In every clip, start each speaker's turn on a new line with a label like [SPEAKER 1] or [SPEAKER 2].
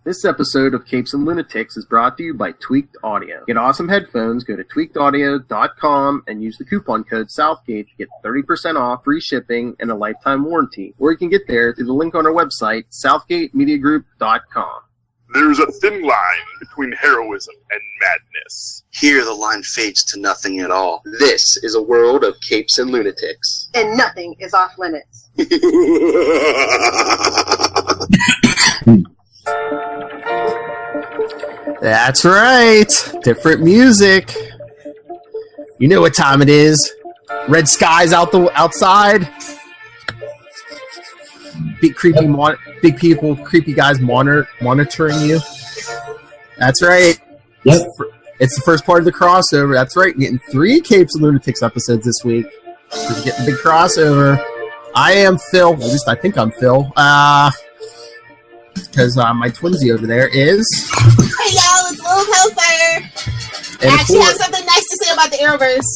[SPEAKER 1] This episode of Capes and Lunatics is brought to you by Tweaked Audio. Get awesome headphones, go to tweakedaudio.com and use the coupon code Southgate to get 30% off, free shipping, and a lifetime warranty. Or you can get there through the link on our website, southgatemediagroup.com.
[SPEAKER 2] There's a thin line between heroism and madness.
[SPEAKER 3] Here the line fades to nothing at all. This is a world of Capes and Lunatics.
[SPEAKER 4] And nothing is off limits.
[SPEAKER 1] That's right. Different music. You know what time it is. Red skies outside. Big creepy creepy guys monitoring you. That's right.
[SPEAKER 5] Yep.
[SPEAKER 1] It's the first part of the crossover. That's right. Getting 3 Capes and Lunatics episodes this week. We're getting a big crossover. I am Phil. At least I think I'm Phil. Because my twinsy over there is...
[SPEAKER 6] Hey, y'all. It's Lilith Hellfire. I actually have something nice to say about the Arrowverse.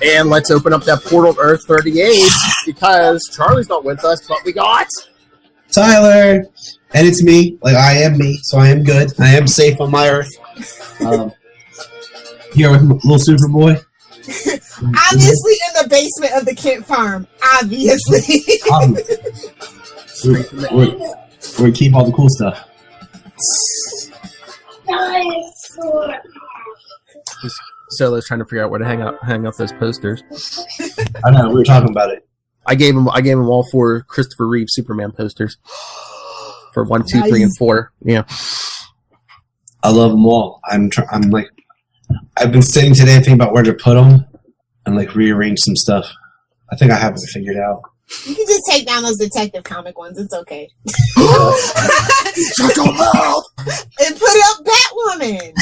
[SPEAKER 1] And let's open up that portal to Earth 38 because Charlie's not with us, but we got...
[SPEAKER 5] Tyler! And it's me. Like, I am me, so I am good. I am safe on my Earth. Here with little Superboy.
[SPEAKER 6] Obviously in the basement of the Kent farm. Obviously.
[SPEAKER 5] We keep all the cool stuff.
[SPEAKER 1] Solo's trying to figure out where to hang up those posters.
[SPEAKER 5] I know, we were talking about it.
[SPEAKER 1] I gave him all 4 Christopher Reeve Superman posters for 1, 2, 3, and 4. Yeah,
[SPEAKER 5] I love them all. I'm like, I've been sitting today thinking about where to put them and like rearrange some stuff. I think I have it figured out.
[SPEAKER 6] You can just take down those Detective Comic ones. It's okay.
[SPEAKER 1] Shut your mouth!
[SPEAKER 6] And put up Batwoman.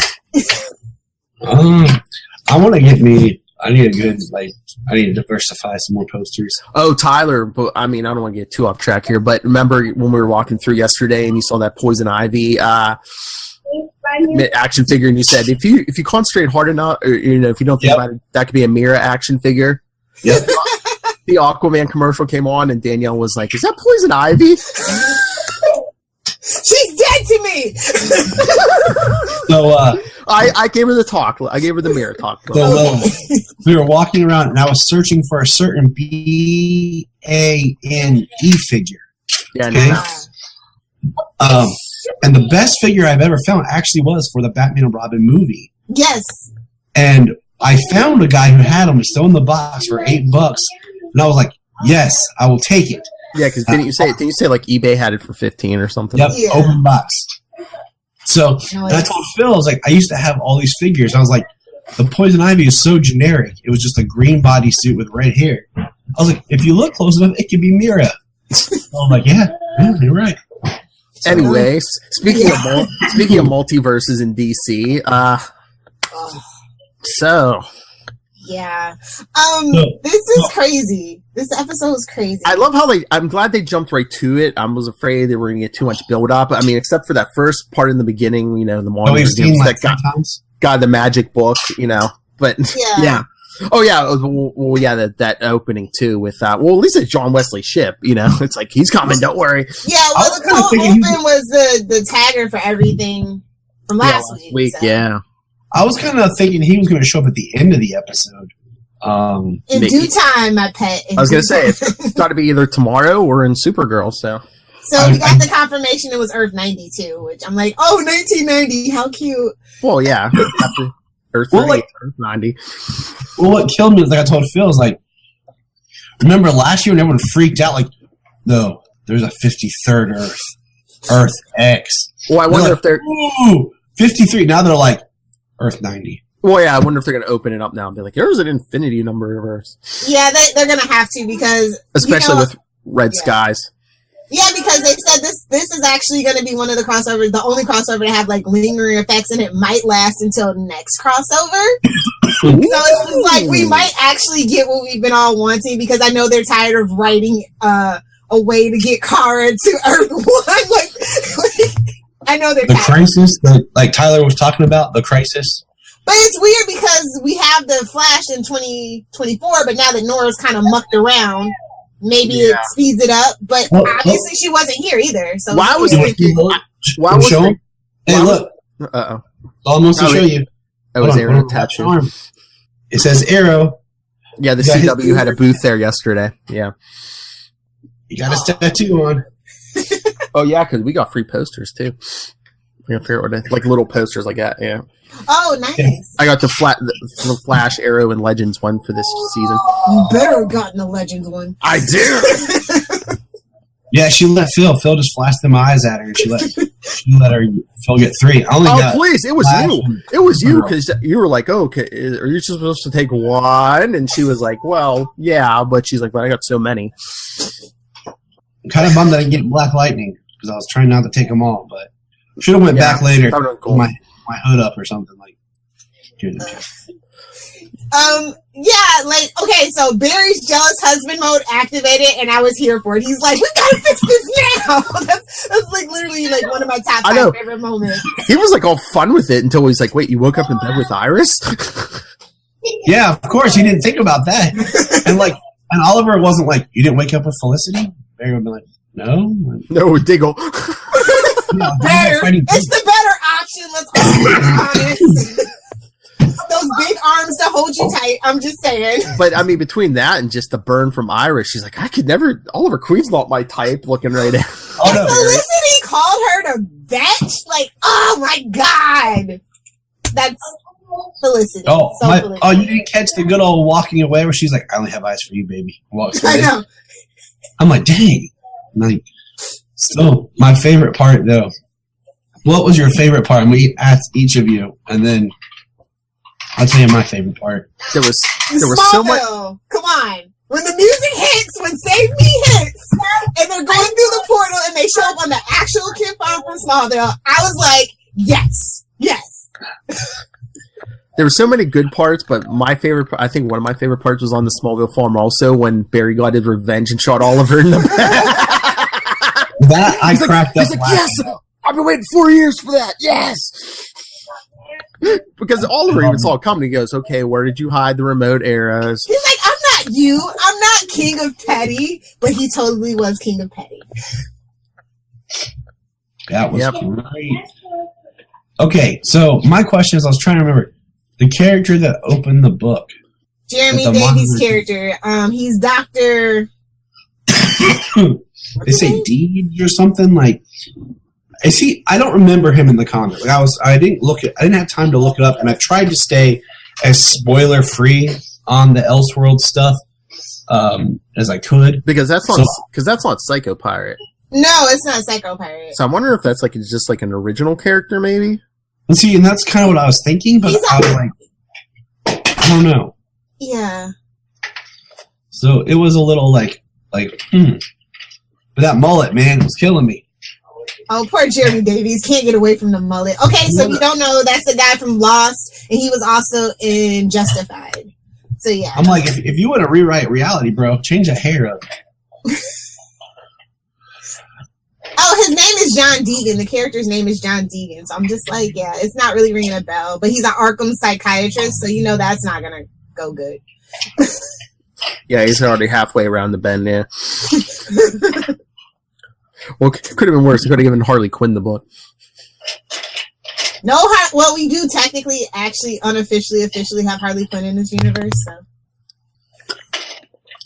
[SPEAKER 5] I want to get me. I need to diversify some more posters.
[SPEAKER 1] Oh, Tyler, but I mean, I don't want to get too off track here, but remember when we were walking through yesterday and you saw that Poison Ivy action figure, and you said if you concentrate hard enough, or if you don't think about it, that could be a Mira action figure.
[SPEAKER 5] Yep.
[SPEAKER 1] The Aquaman commercial came on, and Danielle was like, "Is that Poison Ivy?"
[SPEAKER 6] She's dead to me.
[SPEAKER 5] So
[SPEAKER 1] I gave her the talk. I gave her the mirror talk.
[SPEAKER 5] So we were walking around, and I was searching for a certain BANE figure.
[SPEAKER 1] Yeah.
[SPEAKER 5] Okay? And the best figure I've ever found actually was for the Batman and Robin movie.
[SPEAKER 6] Yes.
[SPEAKER 5] And I found a guy who had them still in the box for $8, and I was like, "Yes, I will take it."
[SPEAKER 1] Yeah, because didn't you say like eBay had it for 15 or something?
[SPEAKER 5] Yep,
[SPEAKER 6] yeah.
[SPEAKER 5] Open box. So and I told Phil, I was like, I used to have all these figures. I was like, the Poison Ivy is so generic. It was just a green bodysuit with red hair. I was like, if you look close enough, it could be Mira. I'm like, yeah, you're right. So,
[SPEAKER 1] anyway, speaking of multiverses in DC, so.
[SPEAKER 6] Yeah. This is crazy. This episode is crazy.
[SPEAKER 1] I love how I'm glad they jumped right to it. I was afraid they were going to get too much build up. I mean, except for that first part in the beginning, the morning that got the magic book, but yeah. Oh yeah. Well, yeah, that opening too with, at least it's John Wesley Shipp, it's like, he's coming, don't worry.
[SPEAKER 6] Yeah. Well, the cold open was the tagger for everything from last week.
[SPEAKER 1] So. Yeah.
[SPEAKER 5] I was kind of thinking he was going to show up at the end of the episode.
[SPEAKER 6] In due time, my pet.
[SPEAKER 1] I was going to say, it's got to be either tomorrow or in Supergirl, so.
[SPEAKER 6] So we got the confirmation it was Earth 92, which I'm like, 1990, how cute.
[SPEAKER 1] Well, yeah. Earth 38, Earth 90.
[SPEAKER 5] Well, what killed me is, like I told Phil, is like, remember last year when everyone freaked out, like, no, there's a 53rd Earth. Earth X.
[SPEAKER 1] Well, I wonder if they're...
[SPEAKER 5] Ooh, 53. Now they're like, Earth 90.
[SPEAKER 1] Well, yeah, I wonder if they're going to open it up now and be like, there's an infinity number of Earths.
[SPEAKER 6] Yeah, they're going to have to because...
[SPEAKER 1] Especially with red skies.
[SPEAKER 6] Yeah, because they said this is actually going to be one of the crossovers, the only crossover to have like lingering effects, and it might last until next crossover. So it's just like we might actually get what we've been all wanting, because I know they're tired of writing a way to get Kara to Earth 1. Like I know they're
[SPEAKER 5] the crisis that like Tyler was talking about, the crisis.
[SPEAKER 6] But it's weird because we have the Flash in 2024, but now that Nora's kind of mucked around, maybe it speeds it up. But obviously she wasn't here either. So
[SPEAKER 5] Show him. Hey, look.
[SPEAKER 1] Uh-oh.
[SPEAKER 5] Almost to show you.
[SPEAKER 1] Oh, is Arrow tattoo?
[SPEAKER 5] It says Arrow.
[SPEAKER 1] Yeah, the CW had a booth there yesterday. Yeah.
[SPEAKER 5] You got his tattoo on.
[SPEAKER 1] Oh, yeah, because we got free posters, too. I figure what like little posters like that, yeah.
[SPEAKER 6] Oh, nice.
[SPEAKER 1] I got the Flash, Arrow, and Legends one for this season.
[SPEAKER 6] You better have gotten the Legends one.
[SPEAKER 1] I did!
[SPEAKER 5] Yeah, she let Phil. Phil just flashed them eyes at her, and she let Phil get 3. I only got
[SPEAKER 1] please, it was you. It was you, because you were like, oh, okay, are you just supposed to take 1? And she was like, well, yeah, but she's like, but I got so many.
[SPEAKER 5] I'm kind of bummed that I didn't get Black Lightning, because I was trying not to take them all, but should have went back later with my hood up or something. Like,
[SPEAKER 6] yeah, like, okay, so Barry's jealous husband mode activated, and I was here for it. He's like, we gotta fix this now. that's like literally like one of my top 5 favorite moments.
[SPEAKER 1] He was like all fun with it until he's like, wait, you woke up in bed with Iris?
[SPEAKER 5] Yeah, of course, he didn't think about that. And Oliver wasn't like, you didn't wake up with Felicity? Barry would be like, no,
[SPEAKER 1] Diggle.
[SPEAKER 6] It's the better option, let's all be honest. Those big arms to hold you tight, I'm just saying.
[SPEAKER 1] But, I mean, between that and just the burn from Iris, she's like, I could never, Oliver Queen's not my type, looking right at
[SPEAKER 6] Oh, no, Felicity called her to bitch? Like, oh my god. That's Felicity.
[SPEAKER 5] Oh, you didn't catch the good old walking away where she's like, I only have eyes for you, baby. Walks away.
[SPEAKER 6] I know.
[SPEAKER 5] I'm like, dang. So, my favorite part, though. What was your favorite part? And we asked each of you, and then I'll tell you my favorite part.
[SPEAKER 1] There was so much.
[SPEAKER 6] Come on. When the music hits, when Save Me hits, and they're going through the portal and they show up on the actual kid farm from Smallville, I was like, yes.
[SPEAKER 1] There were so many good parts, but I think one of my favorite parts was on the Smallville farm also when Barry got his revenge and shot Oliver in the back.
[SPEAKER 5] That I cracked up.
[SPEAKER 1] He's like, yes! I've been waiting 4 years for that! Yes! Because Oliver even saw it coming. He goes, okay, where did you hide the remote arrows?
[SPEAKER 6] He's like, I'm not you. I'm not King of Petty. But he totally was King of Petty.
[SPEAKER 5] That was great. Okay, so my question is, I was trying to remember the character that opened the book.
[SPEAKER 6] Jeremy Davies' character. He's Dr.
[SPEAKER 5] They say Deeds or something like. I don't remember him in the comic. Like I didn't have time to look it up, and I've tried to stay as spoiler free on the Elseworlds stuff as I could.
[SPEAKER 1] Because that's not Psycho Pirate.
[SPEAKER 6] No, it's not Psycho Pirate.
[SPEAKER 1] So I'm wondering if that's it's just like an original character, maybe.
[SPEAKER 5] And see, and that's kind of what I was thinking, but I was like, I don't know.
[SPEAKER 6] Yeah.
[SPEAKER 5] So it was a little like. But that mullet, man, was killing me.
[SPEAKER 6] Oh, poor Jeremy Davies. Can't get away from the mullet. Okay, so if you don't know, that's the guy from Lost, and he was also in Justified. So, yeah.
[SPEAKER 5] I'm like, if you want to rewrite reality, bro, change the hair up.
[SPEAKER 6] Oh, his name is John Deegan. The character's name is John Deegan. So I'm just like, yeah, it's not really ringing a bell. But he's an Arkham psychiatrist, so you know that's not going to go good.
[SPEAKER 1] Yeah, he's already halfway around the bend, yeah. Well, it could have been worse. He could have given Harley Quinn the book.
[SPEAKER 6] No, well, we do technically, actually, officially have Harley Quinn in this universe, so.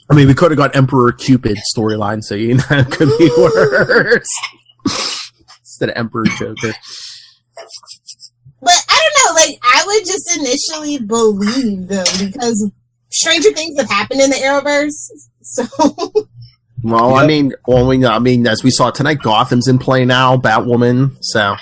[SPEAKER 1] I mean, we could have got Emperor Cupid storyline, so you know, it could be worse. Instead of Emperor Joker.
[SPEAKER 6] But I don't know, like, I would just initially believe them because stranger things have happened in the Arrowverse, so.
[SPEAKER 1] Well, yep. I mean, as we saw tonight, Gotham's in play now, Batwoman, so.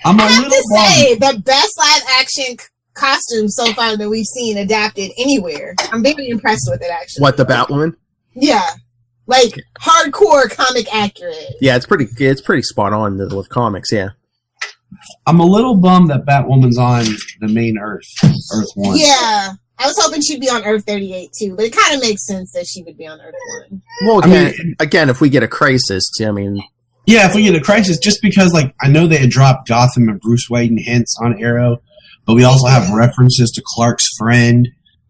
[SPEAKER 6] I have to say, the best live-action costume so far that we've seen adapted anywhere. I'm very impressed with it, actually.
[SPEAKER 1] What, the Batwoman?
[SPEAKER 6] Yeah. Like, hardcore comic accurate.
[SPEAKER 1] Yeah, it's pretty spot on with comics, yeah.
[SPEAKER 5] I'm a little bummed that Batwoman's on the main Earth 1.
[SPEAKER 6] Yeah. I was hoping she'd be on Earth 38 too, but it kind of makes sense that she would be on Earth 1.
[SPEAKER 1] Well, again, if we get a crisis, I mean...
[SPEAKER 5] Yeah, if we get a crisis, just because, like, I know they had dropped Gotham and Bruce Wayne hints on Arrow, but we also have references to Clark's friend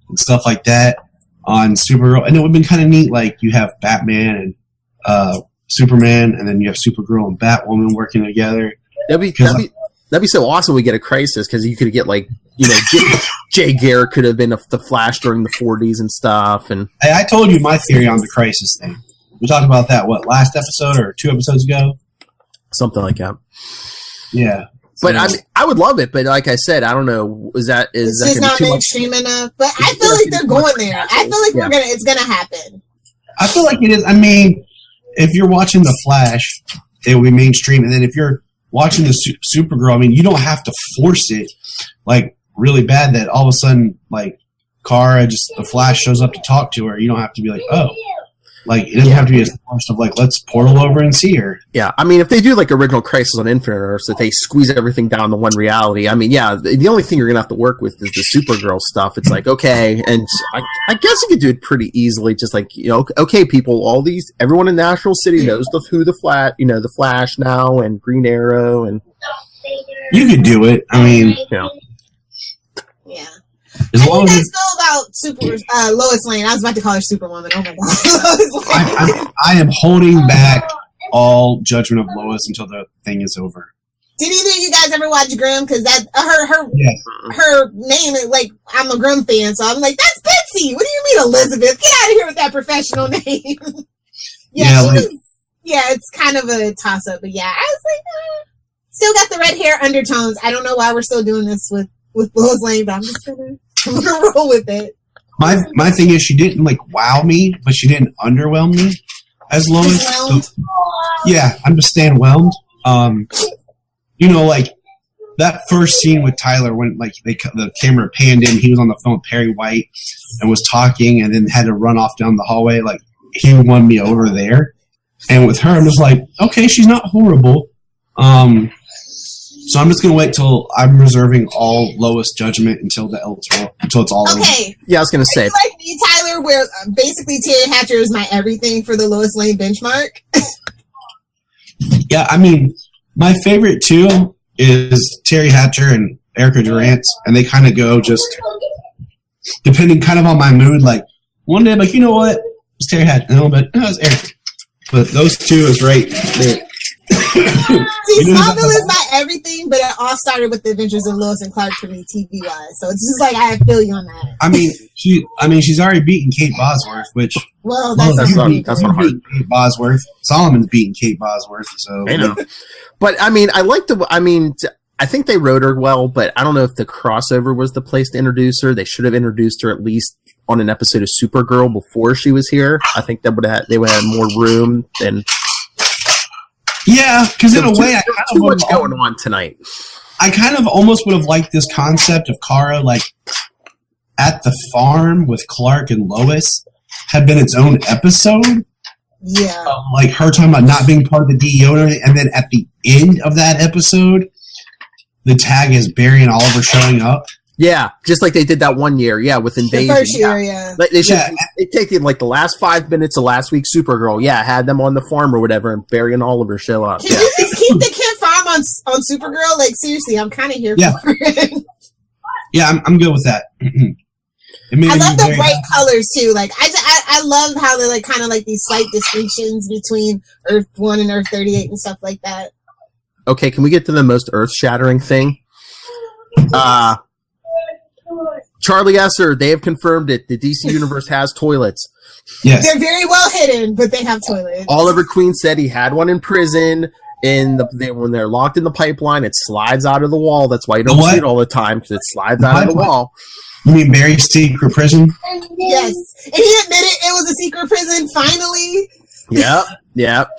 [SPEAKER 5] and stuff like that on Supergirl. And it would have been kind of neat, like, you have Batman and Superman, and then you have Supergirl and Batwoman working together.
[SPEAKER 1] That'd be so awesome. We get a crisis because you could get like Jay Garrick could have been the Flash during the 40s and stuff. And
[SPEAKER 5] hey, I told you my theory on the crisis thing. We talked about that last episode or 2 episodes ago,
[SPEAKER 1] something like that.
[SPEAKER 5] Yeah.
[SPEAKER 1] But I would love it. But like I said, I don't know. Is that
[SPEAKER 6] just not mainstream enough? But I feel like they're going there. I feel like it's gonna happen.
[SPEAKER 5] I feel like it is. I mean, if you're watching the Flash, it will be mainstream, and then if you're watching the Supergirl, I mean, you don't have to force it like really bad that all of a sudden like the Flash shows up to talk to her. You don't have to be like, oh. Like, it doesn't have to be as forced of, like, let's portal over and see her.
[SPEAKER 1] Yeah, I mean, if they do, like, original Crisis on Infinite Earths, that they squeeze everything down to one reality, I mean, yeah, the only thing you're going to have to work with is the Supergirl stuff. It's like, okay, and I guess you could do it pretty easily, just like, okay, people, everyone in National City knows the Flash now, and Green Arrow, and...
[SPEAKER 5] You could do it, I mean...
[SPEAKER 6] Yeah. How do you guys feel about Lois Lane? I was about to call her Superwoman. Oh my god!
[SPEAKER 5] I am holding back all judgment of Lois until the thing is over.
[SPEAKER 6] Did either of you guys ever watch Grimm? Because that her name is like, I'm a Grimm fan, so I'm like, that's Betsy. What do you mean, Elizabeth? Get out of here with that professional name. It's kind of a toss up, but yeah, I was like, still got the red hair undertones. I don't know why we're still doing this with Lois Lane, but I'm just gonna roll with it.
[SPEAKER 5] My thing is, she didn't like wow me, but she didn't underwhelm me as Lois. So, yeah, I'm just staying whelmed. Like that first scene with Tyler when like the camera panned in, he was on the phone with Perry White and was talking, and then had to run off down the hallway. Like he won me over there. And with her, I'm just like, okay, she's not horrible. So I'm just gonna wait till I'm reserving all Lois judgment until it's all over.
[SPEAKER 6] Okay.
[SPEAKER 1] Yeah, I was gonna say.
[SPEAKER 6] Like me, Tyler, where basically Terry Hatcher is my everything for the Lois Lane benchmark.
[SPEAKER 5] Yeah, I mean, my favorite too is Terry Hatcher and Erica Durant, and they kind of go just depending kind of on my mood. Like one day I'm like, you know what, it's Terry Hatcher, and but it's Erica. But those two is right there.
[SPEAKER 6] See, Smallville is my everything, but it all started with the Adventures of Lois and Clark for me, TV-wise. So it's just like I feel you on that.
[SPEAKER 5] I mean, she's already beaten Kate Bosworth, which
[SPEAKER 1] that's not hard.
[SPEAKER 5] Kate Bosworth, Solomon's beaten Kate Bosworth, so
[SPEAKER 1] I know. But I mean, I think they wrote her well, but I don't know if the crossover was the place to introduce her. They should have introduced her at least on an episode of Supergirl before she was here. I think they would have had more room than.
[SPEAKER 5] Yeah, because in a way,
[SPEAKER 1] too much going on tonight.
[SPEAKER 5] I kind of almost would have liked this concept of Kara, like, at the farm with Clark and Lois, had been its own episode.
[SPEAKER 6] Yeah.
[SPEAKER 5] Like, her talking about not being part of the DEO and everything, and then at the end of that episode, the tag is Barry and Oliver showing up.
[SPEAKER 1] Yeah, just like they did that one year, with Invasion.
[SPEAKER 6] The first year, yeah.
[SPEAKER 1] They should take like the last 5 minutes of last week's Supergirl, had them on the farm or whatever, and Barry and Oliver show up.
[SPEAKER 6] Can you just keep the kid farm on Supergirl? Like, seriously, I'm kind of here for it.
[SPEAKER 5] Yeah, I'm good with that.
[SPEAKER 6] I love the bright colors, too. Like, I love how they, like, kind of like these slight distinctions between Earth 1 and Earth 38 and stuff like that.
[SPEAKER 1] Okay, can we get to the most earth-shattering thing? Charlie Esser, they have confirmed it. The DC Universe has toilets.
[SPEAKER 5] Yes.
[SPEAKER 6] They're very well hidden, but they have toilets.
[SPEAKER 1] Oliver Queen said he had one in prison. When they're locked in the pipeline, it slides out of the wall. That's why you don't see it all the time, because it slides out of the wall.
[SPEAKER 5] You mean Barry's secret prison?
[SPEAKER 6] Yes. And he admitted it was a secret prison, finally.
[SPEAKER 1] Yep.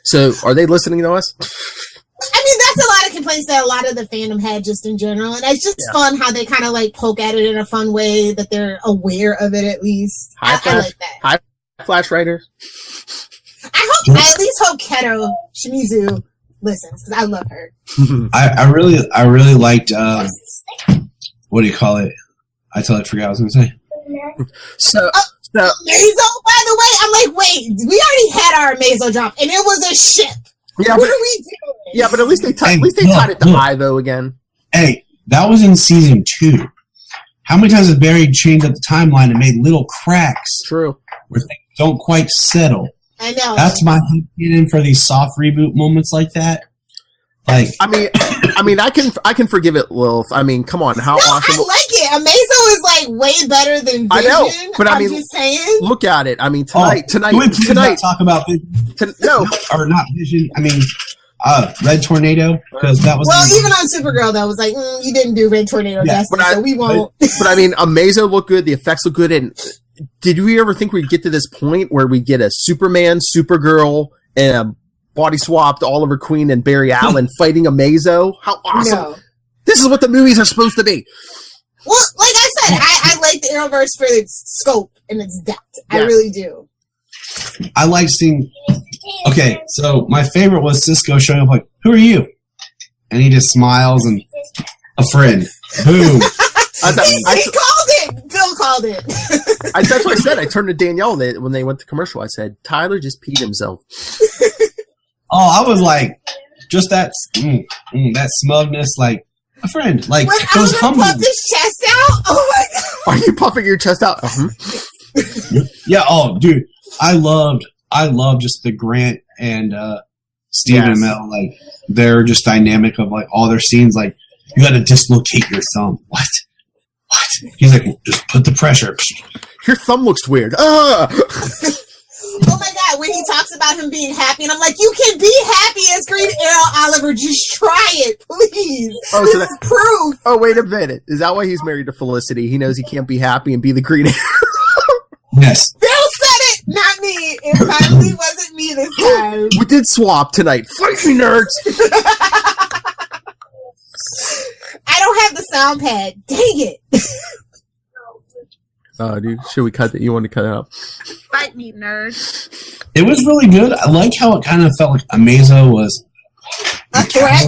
[SPEAKER 1] So, are they listening to us?
[SPEAKER 6] I mean, that's a lot of complaints that a lot of the fandom had just in general. And it's just fun how they kind of like poke at it in a fun way, that they're aware of it at least. I like that.
[SPEAKER 1] Hi, Flash writers.
[SPEAKER 6] I at least hope Keto Shimizu listens, because I love her.
[SPEAKER 5] I really liked, what do you call it? I totally forgot what I was going to say.
[SPEAKER 1] So
[SPEAKER 6] Mazo, by the way, I'm like, wait, we already had our Mazo drop, and it was a ship.
[SPEAKER 1] Yeah, what are we doing? Yeah, but at least they tied it to Ivo again.
[SPEAKER 5] Hey, that was in season 2. How many times has Barry changed up the timeline and made little cracks?
[SPEAKER 1] True.
[SPEAKER 5] Where things don't quite settle.
[SPEAKER 6] I know.
[SPEAKER 5] That's my opinion for these soft reboot moments like that. Like,
[SPEAKER 1] I mean, I can forgive it, Lilith. I mean, come on, how awesome!
[SPEAKER 6] I like it. Amazo is like way better than Vision.
[SPEAKER 1] I know, but I mean,
[SPEAKER 6] just saying.
[SPEAKER 1] Look at it. I mean, tonight.
[SPEAKER 5] Can we please not talk about Vision?
[SPEAKER 1] No,
[SPEAKER 5] or not Vision. I mean, Red Tornado, because that was.
[SPEAKER 6] Well, even on Supergirl, though, was like you didn't do Red Tornado justice, so we won't.
[SPEAKER 1] But I mean, Amazo looked good. The effects look good. And did we ever think we'd get to this point where we get a Superman, Supergirl, and a body swapped Oliver Queen and Barry Allen fighting Amazo? How awesome! No. This is what the movies are supposed to be.
[SPEAKER 6] Well, like I said, I like the Arrowverse for its scope and its depth. Yes. I really do.
[SPEAKER 5] I like seeing. Okay, so my favorite was Cisco showing up like, "Who are you?" And he just smiles and a friend. Boom.
[SPEAKER 6] He called it. Bill called it.
[SPEAKER 1] That's what I said. I turned to Danielle when they went to commercial. I said, "Tyler just peed himself."
[SPEAKER 5] Oh, I was like, just that smugness, like a friend. Like,
[SPEAKER 6] it was humble. Puff his chest out? Oh my God.
[SPEAKER 1] Are you puffing your chest out?
[SPEAKER 5] Yeah. Oh, dude, I loved just the Grant and Stephen Amell, like they're just dynamic of like all their scenes. Like, you got to dislocate your thumb. What? He's like, just put the pressure.
[SPEAKER 1] Your thumb looks weird.
[SPEAKER 6] Oh my God, when he talks about him being happy, and I'm like, you can be happy as Green Arrow, Oliver. Just try it, please. Oh, this is proof.
[SPEAKER 1] Oh, wait a minute. Is that why he's married to Felicity? He knows he can't be happy and be the Green Arrow.
[SPEAKER 5] Yes.
[SPEAKER 6] Bill said it, not me. It finally wasn't me this time.
[SPEAKER 1] We did swap tonight. Fight me, nerds.
[SPEAKER 6] I don't have the sound pad. Dang it.
[SPEAKER 1] Oh, dude, should we cut that? You want to cut it out?
[SPEAKER 7] Fight me, nerd.
[SPEAKER 5] It was really good. I like how it kind of felt like Amazo was
[SPEAKER 6] a threat,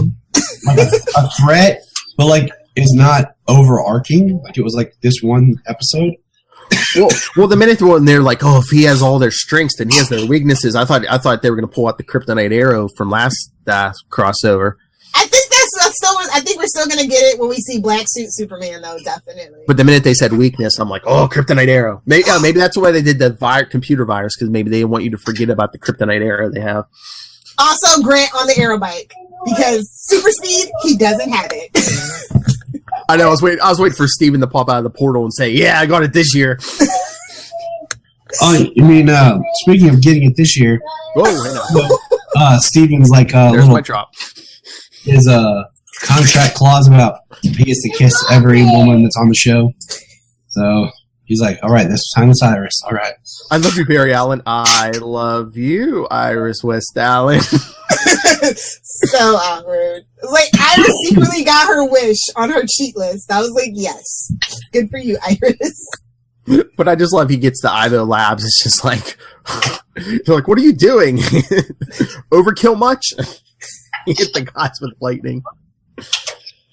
[SPEAKER 5] like a threat, but like is not overarching. Like it was like this one episode.
[SPEAKER 1] Well, the minute they're like, oh, if he has all their strengths, then he has their weaknesses. I thought they were going to pull out the Kryptonite arrow from last crossover.
[SPEAKER 6] I think we're still gonna get it when we see Black Suit Superman, though, definitely.
[SPEAKER 1] But the minute they said weakness, I'm like, oh, Kryptonite arrow. Maybe that's why they did the computer virus, because maybe they want you to forget about the Kryptonite arrow they have.
[SPEAKER 6] Also, Grant on the aero bike, because super speed, he doesn't have it.
[SPEAKER 1] I know. I was waiting for Steven to pop out of the portal and say, "Yeah, I got it this year."
[SPEAKER 5] Oh, you mean speaking of getting it this year?
[SPEAKER 1] Oh,
[SPEAKER 5] Steven's like
[SPEAKER 1] there's my drop.
[SPEAKER 5] His contract clause about he gets to kiss every woman that's on the show. So he's like, all right, this time it's Iris. All right.
[SPEAKER 1] I love you, Barry Allen. I love you, Iris West Allen.
[SPEAKER 6] So awkward. Like, Iris secretly got her wish on her cheat list. I was like, yes. Good for you, Iris.
[SPEAKER 1] But I just love he gets the Ivo Labs. It's just like, they're like, what are you doing? Overkill much? He hit the guys with lightning.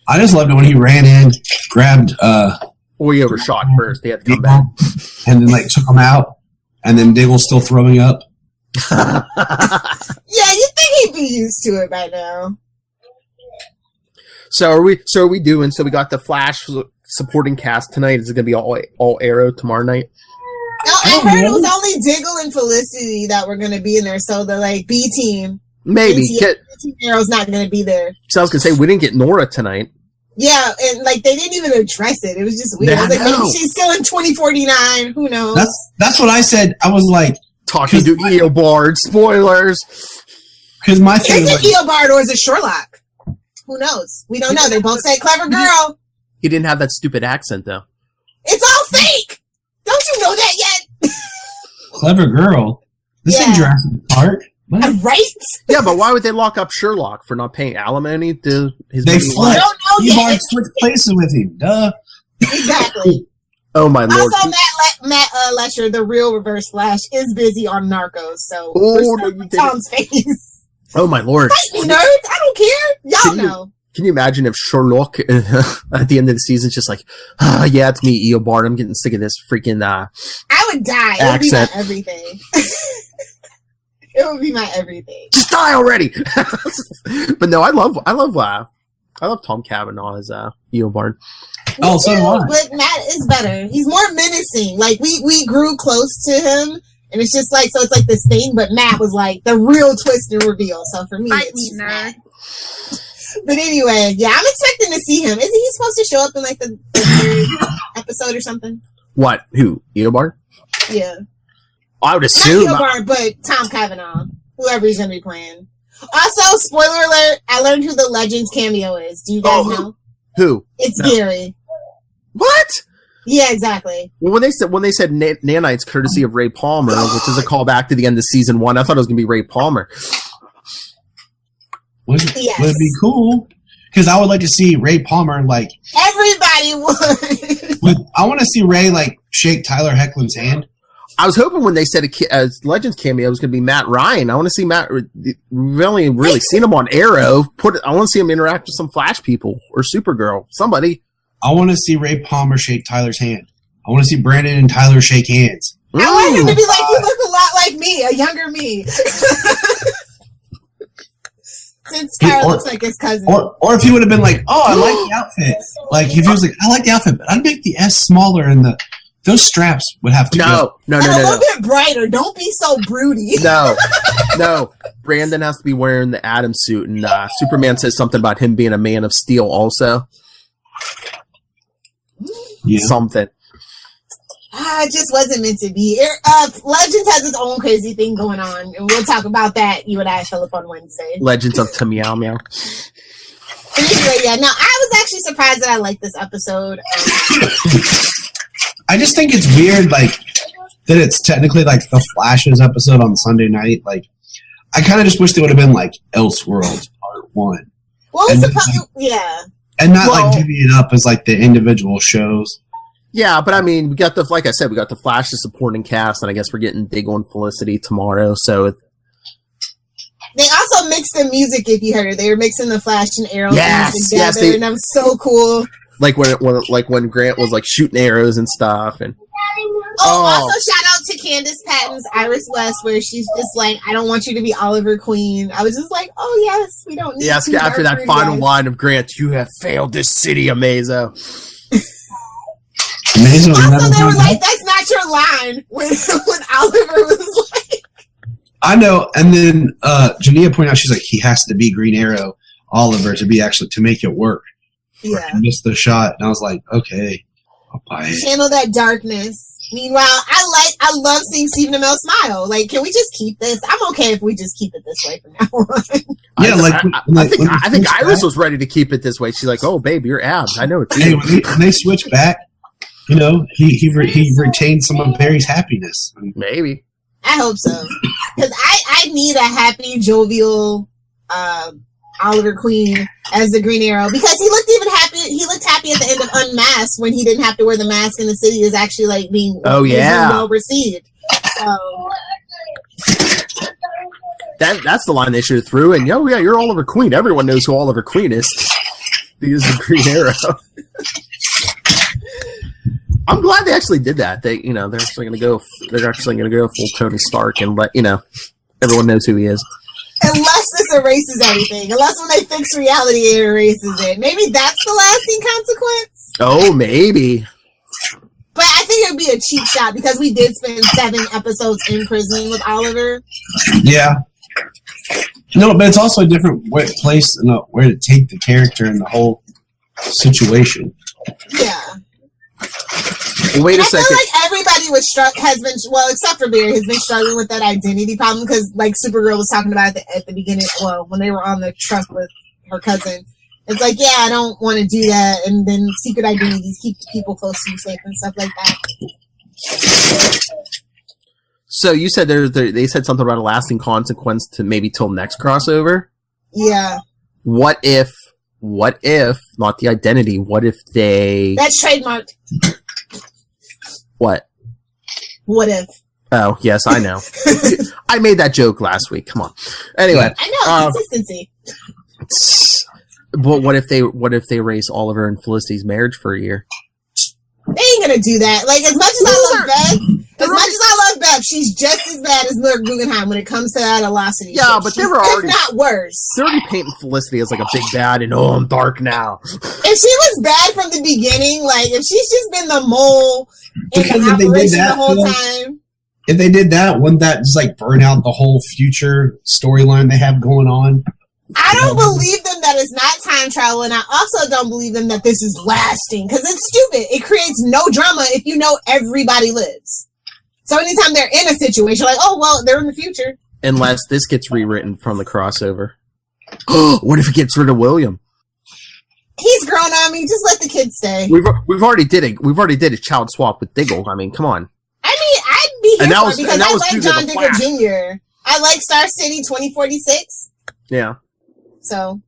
[SPEAKER 5] I just loved it when he ran in, grabbed
[SPEAKER 1] he overshot first. They had to come back.
[SPEAKER 5] And then like took him out, and then Diggle's still throwing up.
[SPEAKER 6] Yeah, you think he'd be used to it by now.
[SPEAKER 1] So are we doing? So we got the Flash supporting cast tonight. Is it going to be all Arrow tomorrow night?
[SPEAKER 6] No, I heard it was only Diggle and Felicity that were going to be in there. So the like B team.
[SPEAKER 1] Maybe.
[SPEAKER 6] Arrow's not going to be there.
[SPEAKER 1] So I was going to say, we didn't get Nora tonight.
[SPEAKER 6] Yeah, and like they didn't even address it. It was just weird. I was like, maybe she's still in 2049. Who knows?
[SPEAKER 5] That's what I said. I was like,
[SPEAKER 1] talking to Eobard. Spoilers.
[SPEAKER 5] Because my thing
[SPEAKER 6] is it Eobard or is it Sherlock? Who knows? We don't know. They both say clever girl.
[SPEAKER 1] He didn't have that stupid accent, though.
[SPEAKER 6] It's all fake. Don't you know that yet?
[SPEAKER 5] Clever girl. This ain't Jurassic Park.
[SPEAKER 6] Right?
[SPEAKER 1] Yeah, but why would they lock up Sherlock for not paying alimony to his?
[SPEAKER 5] They flipped. Eobard switched places with him. Duh.
[SPEAKER 6] Exactly.
[SPEAKER 1] Oh my lord!
[SPEAKER 6] Also, Matt Lesher, the real Reverse Flash, is busy on Narcos. So Tom's face.
[SPEAKER 1] Oh my lord!
[SPEAKER 6] Fight me, nerds! I don't care. Y'all know.
[SPEAKER 1] Can you imagine if Sherlock at the end of the season is just like, yeah, it's me, Eobard. I'm getting sick of this freaking
[SPEAKER 6] I would die. It would be my everything. It would be my everything.
[SPEAKER 1] Just die already. But no, I love Tom Cavanaugh as Eobard.
[SPEAKER 5] Oh, so do I.
[SPEAKER 6] But Matt is better. He's more menacing. Like we grew close to him, and it's just like it's like this thing. But Matt was like the real twist and reveal. So for me, it's Matt. But anyway, yeah, I'm expecting to see him. Isn't he supposed to show up in like the third episode or something?
[SPEAKER 1] What? Who? Eobard?
[SPEAKER 6] Yeah.
[SPEAKER 1] I would assume.
[SPEAKER 6] Not Eobard, but Tom Cavanaugh. Whoever he's going to be playing. Also, spoiler alert, I learned who the Legends cameo is. Do you guys know?
[SPEAKER 1] Who?
[SPEAKER 6] It's Gary.
[SPEAKER 1] What?
[SPEAKER 6] Yeah, exactly.
[SPEAKER 1] Well, when they said nanites courtesy of Ray Palmer, which is a callback to the end of season 1, I thought it was going to be Ray Palmer.
[SPEAKER 5] Would be cool, because I would like to see Ray Palmer like
[SPEAKER 6] everybody would.
[SPEAKER 5] I want to see Ray like shake Tyler Hoechlin's hand.
[SPEAKER 1] I was hoping when they said a Legends cameo was going to be Matt Ryan. I want to see Matt. We've only really seen him on Arrow. I want to see him interact with some Flash people or Supergirl, somebody.
[SPEAKER 5] I want to see Ray Palmer shake Tyler's hand. I want to see Brandon and Tyler shake hands.
[SPEAKER 6] I want him to be like, you look a lot like me, a younger me. Since Tyler looks like his cousin.
[SPEAKER 5] Or if he would have been like, oh, I like the outfit. Like, if he was like, I like the outfit, but I'd make the S smaller and those straps would have to
[SPEAKER 6] go. No. A little bit brighter. Don't be so broody.
[SPEAKER 1] No. Brandon has to be wearing the Atom suit, and Superman says something about him being a man of steel also. Yeah. Something.
[SPEAKER 6] It just wasn't meant to be. Legends has its own crazy thing going on, and we'll talk about that, you and I, Philip, on Wednesday.
[SPEAKER 1] Legends of Meow Meow.
[SPEAKER 6] Anyway, yeah, no, I was actually surprised that I liked this episode.
[SPEAKER 5] I just think it's weird, like, that it's technically, like, the Flash's episode on Sunday night. Like, I kind of just wish they would have been, like, Elseworlds Part 1.
[SPEAKER 6] Well, yeah.
[SPEAKER 5] And not, like, divvy it up as, like, the individual shows.
[SPEAKER 1] Yeah, but I mean, we got the Flash, the supporting cast, and I guess we're getting big on Felicity tomorrow, so.
[SPEAKER 6] They also mixed the music, if you heard it. They were mixing the Flash and Arrow
[SPEAKER 1] together,
[SPEAKER 6] and that was so cool.
[SPEAKER 1] Like when Grant was like shooting arrows and stuff, and
[SPEAKER 6] also shout out to Candace Patton's Iris West, where she's just like, I don't want you to be Oliver Queen. I was just like, oh yes, we don't need.
[SPEAKER 1] Yes, after that final line of Grant, you have failed this city, Amazo.
[SPEAKER 6] Also, they were like, that's not your line when Oliver was like.
[SPEAKER 5] I know, and then Jania pointed out, she's like, he has to be Green Arrow, Oliver, to make it work.
[SPEAKER 6] Yeah.
[SPEAKER 5] I missed the shot, and I was like, okay, I'll buy it.
[SPEAKER 6] Channel that darkness. Meanwhile, I love seeing Stephen Amell smile. Like, can we just keep this? I'm okay if we just keep it this way from now on.
[SPEAKER 1] Yeah, I think Iris was ready to keep it this way. She's like, oh, babe, your abs. I know it's
[SPEAKER 5] you. Hey, when they switch back, you know, he retained some of Barry's happiness.
[SPEAKER 1] Maybe.
[SPEAKER 6] I hope so. Because I need a happy, jovial Oliver Queen as the Green Arrow. Because he looked even happy. He looked happy at the end of Unmasked when he didn't have to wear the mask and the city is actually like being well received. So
[SPEAKER 1] that's the line they should have threw. And yeah, you're Oliver Queen. Everyone knows who Oliver Queen is. He is the Green Arrow. I'm glad they actually did that. They're actually going to go full Tony Stark and let everyone knows who he is.
[SPEAKER 6] Unless this erases everything. Unless when they fix reality, it erases it. Maybe that's the lasting consequence.
[SPEAKER 1] Oh, maybe.
[SPEAKER 6] But I think it would be a cheap shot because we did spend 7 episodes in prison with Oliver.
[SPEAKER 5] Yeah. No, but it's also a different place where to take the character and the whole situation.
[SPEAKER 6] Yeah.
[SPEAKER 1] Wait a second.
[SPEAKER 6] I feel like everybody except for Barry, has been struggling with that identity problem because, like, Supergirl was talking about at the beginning, when they were on the truck with her cousin. It's like, yeah, I don't want to do that, and then secret identities keep people close to you safe and stuff like that.
[SPEAKER 1] So you said they said something about a lasting consequence to maybe till next crossover?
[SPEAKER 6] Yeah.
[SPEAKER 1] What if, not the identity, what if they...
[SPEAKER 6] That's trademarked.
[SPEAKER 1] What?
[SPEAKER 6] What if?
[SPEAKER 1] Oh, yes, I know. I made that joke last week. Come on. Anyway.
[SPEAKER 6] I know, consistency.
[SPEAKER 1] But what if they erase Oliver and Felicity's marriage for a year?
[SPEAKER 6] They ain't gonna do that. Like, as much as I love Beth, she's just as bad as Laura Guggenheim when it comes to that velocity.
[SPEAKER 1] Yeah, but they were already,
[SPEAKER 6] if not worse.
[SPEAKER 1] They're already painting Felicity as like a big bad, and I'm dark now.
[SPEAKER 6] If she was bad from the beginning, like if she's just been the mole in the operation the whole time.
[SPEAKER 5] If they did that, wouldn't that just like burn out the whole future storyline they have going on?
[SPEAKER 6] I don't believe them that it's not time travel, and I also don't believe them that this is lasting, because it's stupid. It creates no drama if you know everybody lives. So anytime they're in a situation, like, oh, well, they're in the future.
[SPEAKER 1] Unless this gets rewritten from the crossover. What if it gets rid of William?
[SPEAKER 6] He's grown on me. Just let the kid stay.
[SPEAKER 1] We've already did a child swap with Diggle. I mean, come on.
[SPEAKER 6] I mean, I'd be here for it because I like John Diggle Jr. I like Star City 2046.
[SPEAKER 1] Yeah.
[SPEAKER 6] So,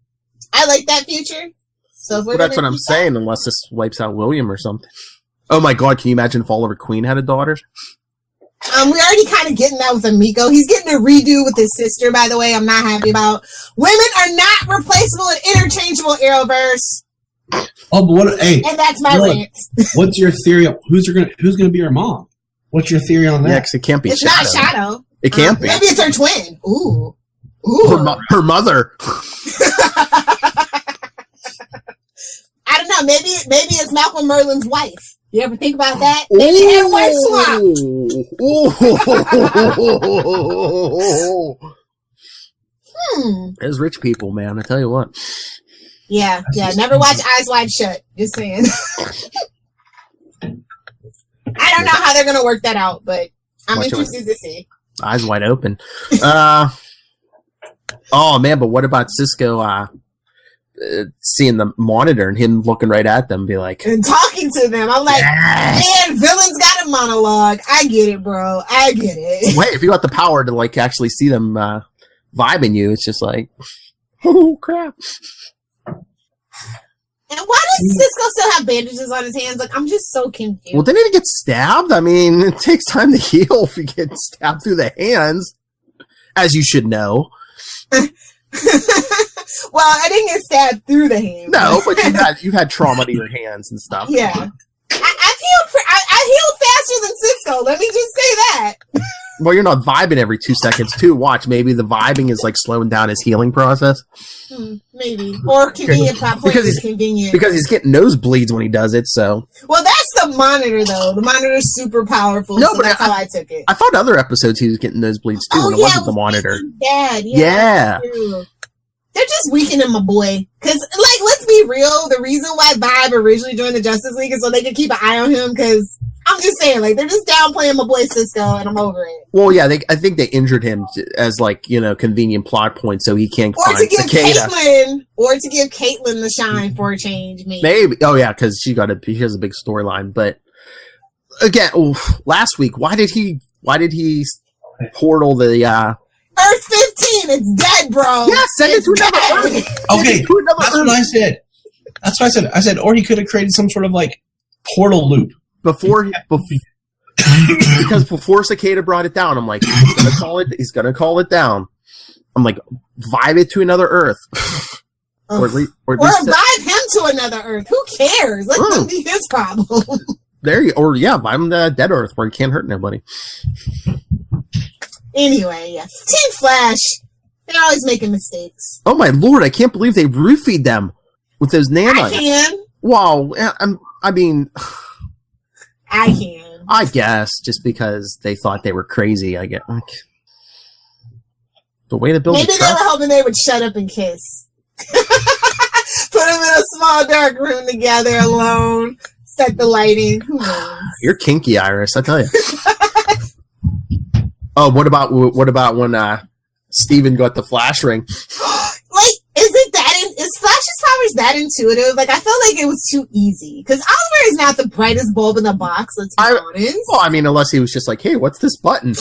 [SPEAKER 6] I like that future. So
[SPEAKER 1] that's what I'm saying, unless this wipes out William or something. Oh my god, can you imagine if Oliver Queen had a daughter?
[SPEAKER 6] We're already kind of getting that with Amico. He's getting a redo with his sister, by the way. I'm not happy about. Women are not replaceable and interchangeable, Arrowverse.
[SPEAKER 5] Oh, but what? Hey,
[SPEAKER 6] and that's my rant.
[SPEAKER 5] What's your theory? Who's gonna be her mom? What's your theory on that?
[SPEAKER 1] Yeah, 'cause it can't be.
[SPEAKER 6] It's not Shadow.
[SPEAKER 1] It can't be.
[SPEAKER 6] Maybe it's her twin. Ooh.
[SPEAKER 1] Her mother.
[SPEAKER 6] I don't know. Maybe it's Malcolm Merlin's wife. You ever think about that? Maybe they had a wife swap.
[SPEAKER 1] There's rich people, man. I tell you what.
[SPEAKER 6] Yeah. Never watch Eyes Wide Shut. Just saying. I don't know how they're gonna work that out, but I'm interested to see.
[SPEAKER 1] Eyes wide open. Oh man, but what about Cisco seeing the monitor and him looking right at them, be like,
[SPEAKER 6] and talking to them? I'm like, yes. Man, villain's got a monologue. I get it, bro. I get it.
[SPEAKER 1] Wait, if you got the power to like actually see them vibing you, it's just like, oh crap.
[SPEAKER 6] And why does Cisco still have bandages on his hands? Like, I'm just so confused.
[SPEAKER 1] Well, didn't he get stabbed? I mean, it takes time to heal if you get stabbed through the hands, as you should know.
[SPEAKER 6] Well, I didn't get stabbed through the hands.
[SPEAKER 1] No, but you've had trauma to your hands and stuff.
[SPEAKER 6] Yeah, I healed faster than Cisco. Let me just say that.
[SPEAKER 1] Well, you're not vibing every 2 seconds too. Watch, maybe the vibing is like slowing down his healing process.
[SPEAKER 6] Maybe, or convenient. Convenient
[SPEAKER 1] because he's getting nosebleeds when he does it. So,
[SPEAKER 6] well, that's the monitor though. The monitor's super powerful. No, so but that's how I took it.
[SPEAKER 1] I thought other episodes he was getting nosebleeds too, and it wasn't the monitor.
[SPEAKER 6] Bad, yeah. They're just weakening my boy. Because, like, let's be real. The reason why Vibe originally joined the Justice League is so they could keep an eye on him. Because I'm just saying, like, they're just downplaying my boy Cisco, and I'm over it.
[SPEAKER 1] Well, yeah, I think they injured him as, like, convenient plot point so he can't find Cicada.
[SPEAKER 6] Or to give Caitlin the shine for a change,
[SPEAKER 1] maybe. Oh, yeah, because she has a big storyline. But, again, last week, why did he portal the,
[SPEAKER 6] Earth 15, it's dead, bro.
[SPEAKER 1] Yeah, send it to another Earth.
[SPEAKER 5] Okay, that's what I said. That's what I said. I said, or he could have created some sort of like portal loop
[SPEAKER 1] because before Cicada brought it down, I'm like, he's gonna call it down. I'm like, vibe it to another Earth,
[SPEAKER 6] or vibe him to another Earth. Who cares? Let that be his problem.
[SPEAKER 1] Vibe him to dead Earth where he can't hurt nobody.
[SPEAKER 6] Anyway, yeah. Team Flash, they're always making mistakes.
[SPEAKER 1] Oh my lord, I can't believe they roofied them with those nanites.
[SPEAKER 6] I can.
[SPEAKER 1] Wow, I
[SPEAKER 6] can.
[SPEAKER 1] I guess, just because they thought they were crazy, I get. Like, the way to build
[SPEAKER 6] Maybe they were hoping they would shut up and kiss. Put them in a small dark room together alone, set the lighting. Who knows?
[SPEAKER 1] You're kinky, Iris, I tell you. Oh, what about when Steven got the flash ring?
[SPEAKER 6] Like, is Flash's powers that intuitive? Like, I felt like it was too easy. Because Oliver is not the brightest bulb in the box, let's be honest.
[SPEAKER 1] Well, I mean, unless he was just like, hey, what's this button?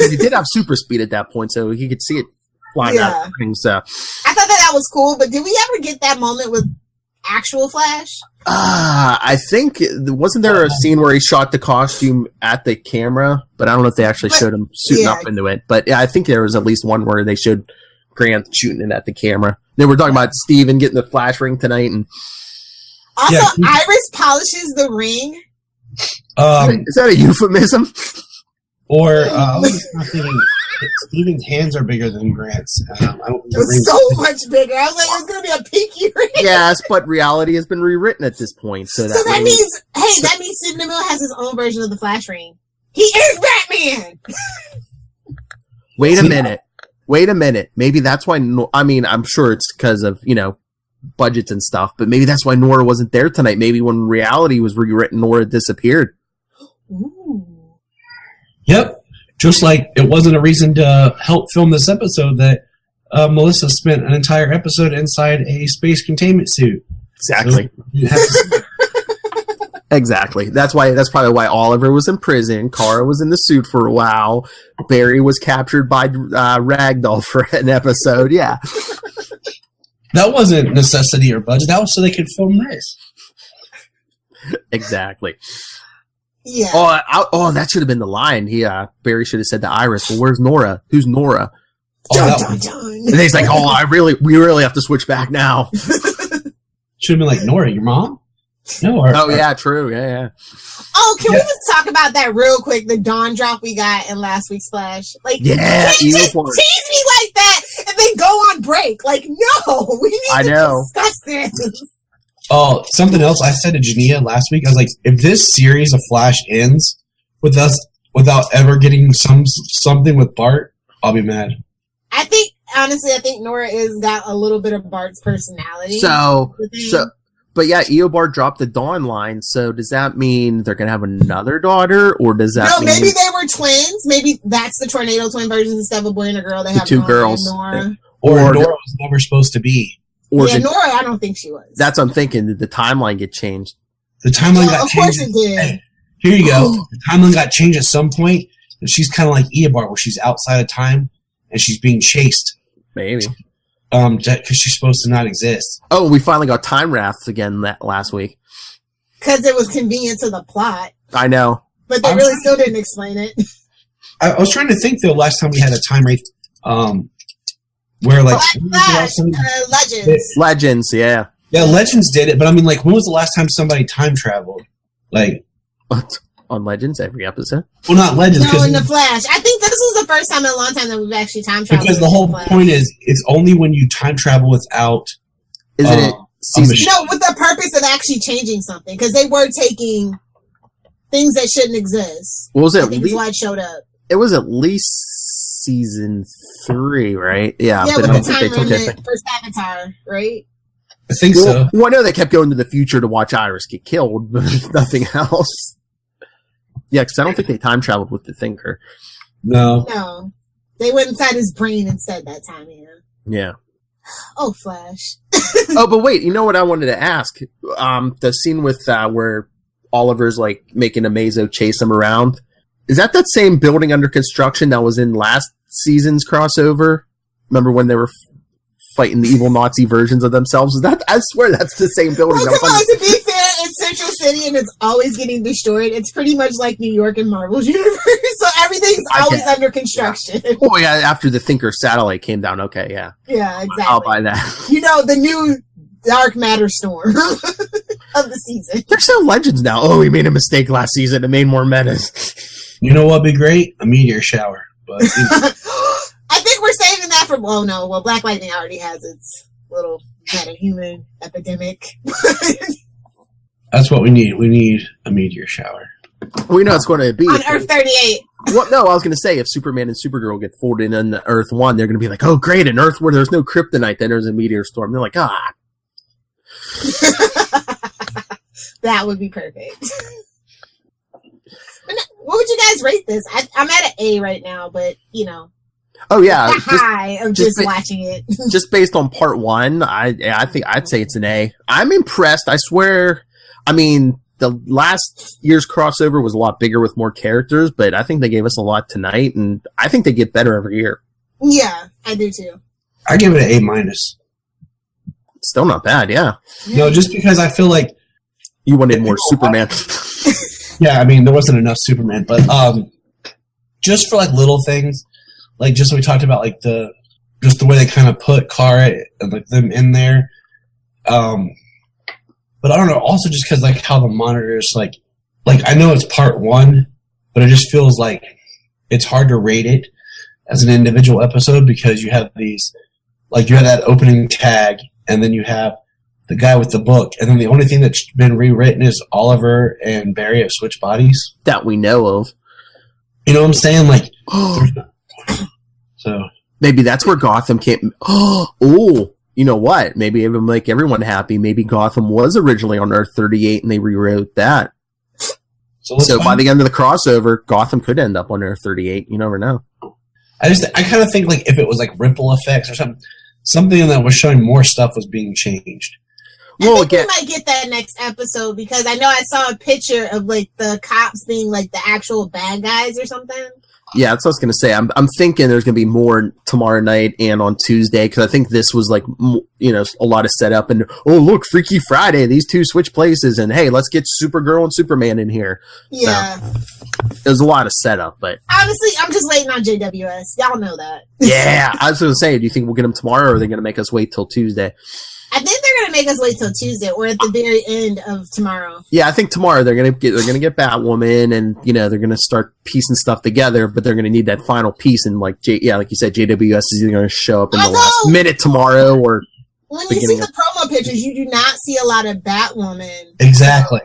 [SPEAKER 1] He did have super speed at that point, so he could see it flying out of things. So.
[SPEAKER 6] I thought that was cool, but did we ever get that moment with actual Flash?
[SPEAKER 1] I think, wasn't there a scene where he shot the costume at the camera? But I don't know if they actually showed him suiting up into it. But yeah, I think there was at least one where they showed Grant shooting it at the camera. Then we're talking about Steven getting the flash ring tonight. And
[SPEAKER 6] also, Iris polishes the ring.
[SPEAKER 1] Is that a euphemism?
[SPEAKER 5] Or, I was thinking, Steven's hands are bigger than Grant's.
[SPEAKER 6] It's so much bigger. I was like, it's going to be a pinky ring.
[SPEAKER 1] Yes, but reality has been rewritten at this point. So that
[SPEAKER 6] means Stephen Amell has his own version of the flash ring. He is Batman!
[SPEAKER 1] Wait a minute. wait a minute. Maybe that's why. I'm sure it's because of budgets and stuff, but maybe that's why Nora wasn't there tonight. Maybe when reality was rewritten, Nora disappeared.
[SPEAKER 6] Ooh.
[SPEAKER 5] Yep. Just like it wasn't a reason to help film this episode that Melissa spent an entire episode inside a space containment suit.
[SPEAKER 1] Exactly.
[SPEAKER 5] So
[SPEAKER 1] exactly. That's probably why Oliver was in prison. Kara was in the suit for a while. Barry was captured by Ragdoll for an episode. Yeah.
[SPEAKER 5] That wasn't necessity or budget. That was so they could film this.
[SPEAKER 1] Exactly.
[SPEAKER 6] Yeah.
[SPEAKER 1] That should have been the line. Barry should have said to Iris, "Well, where's Nora? Who's Nora?"
[SPEAKER 6] Dun, dun, dun.
[SPEAKER 1] And he's like, we really have to switch back now.
[SPEAKER 5] Should have been like, Nora, your mom? No.
[SPEAKER 1] Yeah, true. Yeah.
[SPEAKER 6] Oh, can we just talk about that real quick? The Dawn drop we got in last week's Flash. Like,
[SPEAKER 1] yeah,
[SPEAKER 6] you can't just tease me like that and then go on break. Like, no, we need to discuss this.
[SPEAKER 5] Oh, something else I said to Jania last week. I was like, if this series of Flash ends with us without ever getting something with Bart, I'll be mad.
[SPEAKER 6] I think Nora is got a little bit of Bart's personality.
[SPEAKER 1] But yeah, Eobard dropped the Dawn line, so does that mean they're going to have another daughter, or does that mean...
[SPEAKER 6] No, maybe they were twins. Maybe that's the Tornado twin version instead of a boy and a girl. They have
[SPEAKER 1] two girls.
[SPEAKER 6] Nora.
[SPEAKER 5] Or Nora was never supposed to be.
[SPEAKER 6] Nora, I don't think she was.
[SPEAKER 1] That's what I'm thinking. Did the timeline get changed?
[SPEAKER 5] The timeline got changed.
[SPEAKER 6] Of course it did.
[SPEAKER 5] Here you go. The timeline got changed at some point, and she's kind of like Eobard, where she's outside of time, and she's being chased.
[SPEAKER 1] Maybe.
[SPEAKER 5] Because she's supposed to not exist.
[SPEAKER 1] Oh, we finally got time rafts again last week.
[SPEAKER 6] Because it was convenient to the plot.
[SPEAKER 1] I know.
[SPEAKER 6] But they really still didn't explain it.
[SPEAKER 5] I was trying to think, though, last time we had a time wraith, where, like...
[SPEAKER 6] Legends.
[SPEAKER 1] Legends, yeah.
[SPEAKER 5] Yeah, Legends did it, but I mean, like, when was the last time somebody time traveled? Like...
[SPEAKER 1] What? On Legends every episode?
[SPEAKER 5] Well, not Legends.
[SPEAKER 6] No, in the Flash. I think this was the first time in a long time that we've actually time traveled.
[SPEAKER 5] Because the whole point is, it's only when you time travel without...
[SPEAKER 1] Isn't it season?
[SPEAKER 6] No, with the purpose of actually changing something. Because they were taking things that shouldn't exist.
[SPEAKER 1] What was it?
[SPEAKER 6] I think that's why it showed up.
[SPEAKER 1] It was at least season 3, right? Yeah.
[SPEAKER 6] Yeah, with the time limit for Avatar, right?
[SPEAKER 5] I think so.
[SPEAKER 1] Well, I know they kept going to the future to watch Iris get killed, but nothing else. Yeah, because I don't think they time traveled with the Thinker.
[SPEAKER 5] No.
[SPEAKER 6] They went inside his brain instead that time,
[SPEAKER 1] Yeah.
[SPEAKER 6] Oh, Flash.
[SPEAKER 1] Oh, but wait, you know what I wanted to ask? The scene with where Oliver's like making Amazo chase him around. Is that same building under construction that was in last season's crossover? Remember when they were fighting the evil Nazi versions of themselves? I swear that's the same building.
[SPEAKER 6] Well, come on, to be fair, it's Central City and it's always getting destroyed. It's pretty much like New York and Marvel's universe, so everything's always under construction. Yeah.
[SPEAKER 1] Oh yeah, after the Thinker satellite came down, okay, yeah.
[SPEAKER 6] Yeah, exactly.
[SPEAKER 1] I'll buy that.
[SPEAKER 6] The new dark matter storm of the season.
[SPEAKER 1] They're so Legends now. Oh, we made a mistake last season and made more metas.
[SPEAKER 5] You know what'd be great? A meteor shower. But
[SPEAKER 6] I think we're saving that for... Well, no. Well, Black Lightning already has its little meta-human epidemic.
[SPEAKER 5] That's what we need. We need a meteor shower.
[SPEAKER 1] We know it's going to be...
[SPEAKER 6] On Earth 38.
[SPEAKER 1] Well, no, I was going to say, if Superman and Supergirl get folded in Earth 1, they're going to be like, oh, great, an Earth where there's no kryptonite, then there's a meteor storm. They're like, ah.
[SPEAKER 6] That would be perfect. What would you guys rate this? I'm at an A right now, but,
[SPEAKER 1] Oh, yeah.
[SPEAKER 6] Just watching it.
[SPEAKER 1] Just based on part 1, I think I'd say it's an A. I'm impressed. I swear. I mean, the last year's crossover was a lot bigger with more characters, but I think they gave us a lot tonight, and I think they get better every year.
[SPEAKER 6] Yeah, I do too.
[SPEAKER 5] I give it an A-.
[SPEAKER 1] Still not bad, yeah.
[SPEAKER 5] No, just because I feel like...
[SPEAKER 1] You wanted more Superman.
[SPEAKER 5] Yeah, I mean, there wasn't enough Superman, but just for, like, little things, like, just we talked about, like, the way they kind of put Kara and, like, them in there, but I don't know, also just because, like, how the monitors, like, I know it's part 1, but it just feels like it's hard to rate it as an individual episode because you have these, like, you have that opening tag, and then you have the guy with the book, and then the only thing that's been rewritten is Oliver and Barry have switched bodies.
[SPEAKER 1] That we know of.
[SPEAKER 5] You know what I'm saying? Like, so
[SPEAKER 1] Maybe that's where Gotham came. Oh, you know what? Maybe it would make everyone happy. Maybe Gotham was originally on Earth 38 and they rewrote that. So by the end of the crossover, Gotham could end up on Earth 38. You never know.
[SPEAKER 5] I kind of think like if it was like ripple effects or something that was showing more stuff was being changed.
[SPEAKER 6] Well, I think we might get that next episode because I know I saw a picture of like the cops being like the actual bad guys or something.
[SPEAKER 1] Yeah, that's what I was going to say. I'm thinking there's going to be more tomorrow night and on Tuesday because I think this was like, you know, a lot of setup and, oh, look, Freaky Friday. These two switch places and, hey, let's get Supergirl and Superman in here.
[SPEAKER 6] Yeah.
[SPEAKER 1] So, there's a lot of setup, but.
[SPEAKER 6] Honestly, I'm just waiting on JWS. Y'all know that.
[SPEAKER 1] Yeah. I was going to say, do you think we'll get them tomorrow or are they going to make us wait till Tuesday?
[SPEAKER 6] I think they're going to make us wait till Tuesday or at the very end of tomorrow.
[SPEAKER 1] Yeah, I think tomorrow they're going to get Batwoman and, you know, they're going to start piecing stuff together, but they're going to need that final piece and like like you said, JWS is either going to show up in the last minute tomorrow or
[SPEAKER 6] when you see the promo pictures, you do not see a lot of Batwoman.
[SPEAKER 5] Exactly.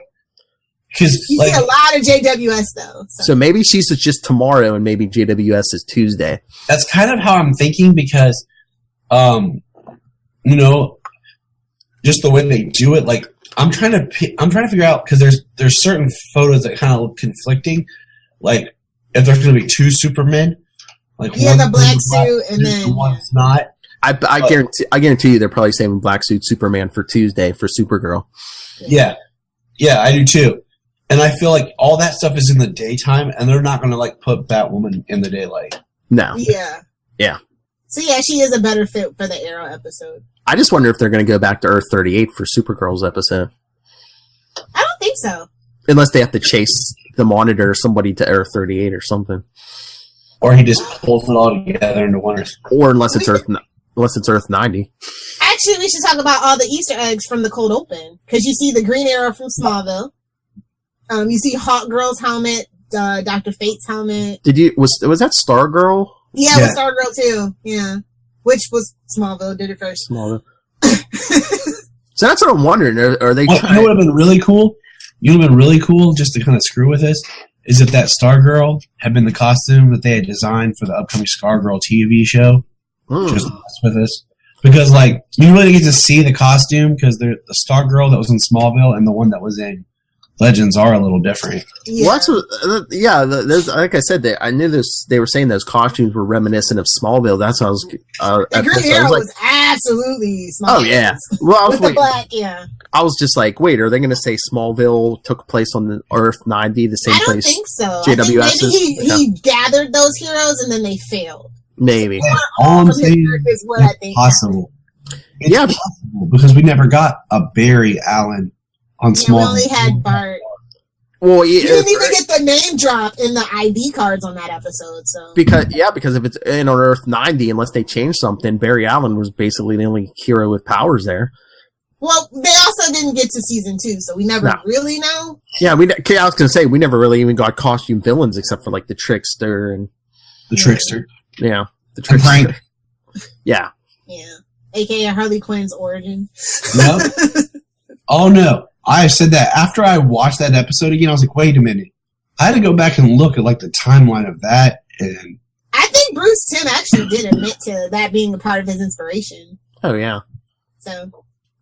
[SPEAKER 5] Because
[SPEAKER 6] you see a lot of JWS though.
[SPEAKER 1] So maybe she's just tomorrow and maybe JWS is Tuesday.
[SPEAKER 5] That's kind of how I'm thinking because, you know, just the way they do it, like I'm trying to figure out because there's certain photos that kind of look conflicting, like if there's going to be two Supermen, like
[SPEAKER 6] one the black suit and then
[SPEAKER 5] one's not.
[SPEAKER 1] I guarantee you they're probably saving black suit Superman for Tuesday for Supergirl.
[SPEAKER 5] Yeah, I do too, and I feel like all that stuff is in the daytime, and they're not going to like put Batwoman in the daylight.
[SPEAKER 1] No.
[SPEAKER 6] Yeah. So yeah, she is a better fit for the Arrow episode.
[SPEAKER 1] I just wonder if they're going to go back to Earth 38 for Supergirl's episode.
[SPEAKER 6] I don't think so.
[SPEAKER 1] Unless they have to chase the Monitor or somebody to Earth 38 or something.
[SPEAKER 5] Or he just pulls it all together into one.
[SPEAKER 1] Or unless it's Earth 90.
[SPEAKER 6] Actually, we should talk about all the Easter eggs from the cold open. Because you see the Green Arrow from Smallville. You see Hawkgirl's helmet, Dr. Fate's helmet.
[SPEAKER 1] Was that Stargirl?
[SPEAKER 6] Yeah, it was Stargirl too. Yeah. Which was Smallville, did it first.
[SPEAKER 1] Smallville. So that's what I'm wondering. Are they
[SPEAKER 5] trying... You know what would have been really cool? You know what would have been really cool, just to kind of screw with this, is if that Stargirl had been the costume that they had designed for the upcoming Stargirl TV show. Just to mess with us. Because, like, you really get to see the costume, because the Stargirl that was in Smallville and the one that was in Legends are a little different.
[SPEAKER 1] Yeah. Well, that's like I said, I knew this. They were saying those costumes were reminiscent of Smallville. That's how I was.
[SPEAKER 6] The Green Arrow was absolutely Smallville.
[SPEAKER 1] Oh yeah, well,
[SPEAKER 6] with the black, yeah.
[SPEAKER 1] I was just like, wait, are they going to say Smallville took place on the Earth 90, the same place?
[SPEAKER 6] I don't think so.
[SPEAKER 1] JWS.
[SPEAKER 6] I think maybe he gathered those heroes and then they failed.
[SPEAKER 1] Maybe.
[SPEAKER 5] Yeah, all I'm saying is what I think possible. It's possible because we never got a Barry Allen. On Smallville.
[SPEAKER 6] We only had Bart.
[SPEAKER 1] Well,
[SPEAKER 6] you didn't even get the name drop in the ID cards on that episode. So
[SPEAKER 1] because if it's in on Earth 90, unless they change something, Barry Allen was basically the only hero with powers there.
[SPEAKER 6] Well, they also didn't get to season 2, so we never really know.
[SPEAKER 1] Yeah, I was going to say we never really even got costume villains except for like the Trickster and
[SPEAKER 5] the Trickster.
[SPEAKER 1] Yeah, the Trickster.
[SPEAKER 6] Yeah, aka Harley Quinn's origin.
[SPEAKER 5] No. Oh no. I said that after I watched that episode again, I was like, wait a minute. I had to go back and look at like the timeline of that, and
[SPEAKER 6] I think Bruce Timm actually did admit to that being a part of his inspiration.
[SPEAKER 1] Oh yeah.
[SPEAKER 6] So